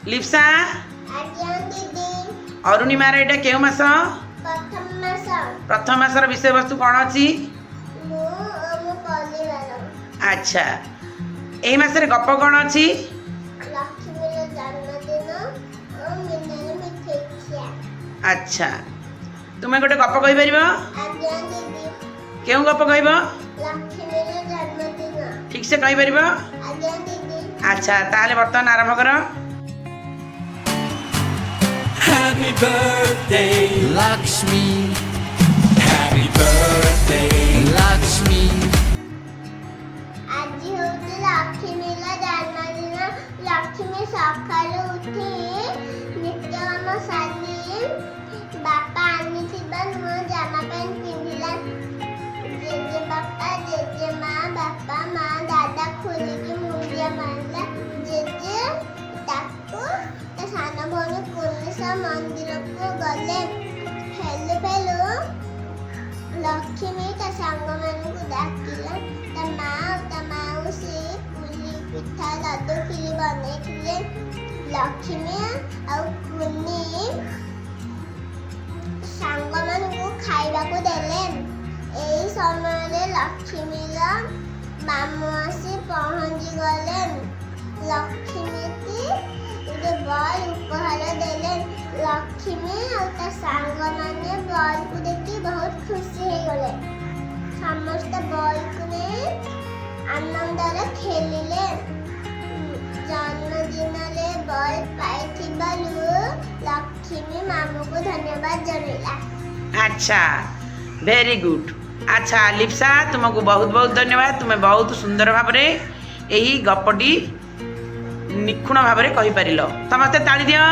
लिप्सा अरुणिमार एटा केउ मास प्रथम मासर विषय वस्तु कौन अच्छी अच्छा यही मासरे गप कौन अच्छी अच्छा तुम्हें गोटे गप कही पार केउ गप कह ठीक से कही पार अच्छा ताले बर्तमान आरंभ कर Happy birthday, Lakshmi. Happy birthday, Lakshmi. आज होते लक्ष्मीला जन्मदिन लक्ष्मी सकाळू उठी नित्यकर्म सारी बापा आनिथिबा नुआ जामा पैंट पिंधिला जेजे बापा जेजे माँ बापा माँ दादा खोलिकी मुंडिया मारला जेजे ताकू ता साना भौणी पुलिसा मंदिर को गले हेलो हेलो लक्ष्मी ता सांग मानकु डाकिला ता माउसी पुली पिठा लड्डू खिरी बनेइथिले लक्ष्मी आ कुनी सांग मानकु खाइबाकु देले एई समय लक्ष्मीला मामू आसी पहुंची गले लक्ष्मी की गोटे बल उपहार देले लक्ष्मी और ता सांग माने बल को देखि बहुत खुशी हो गले समस्त बल को ने आनंद खेलिले जन्मदिन ले बल पाइथिबालु लक्ष्मी मामू को धन्यवाद जणैला अच्छा वेरी गुड अच्छा लिप्सा तुमको बहुत बहुत धन्यवाद तुम्हें बहुत सुंदर भाव यही गपटी निखुण भाव कही पार समस्ते ताली दियो।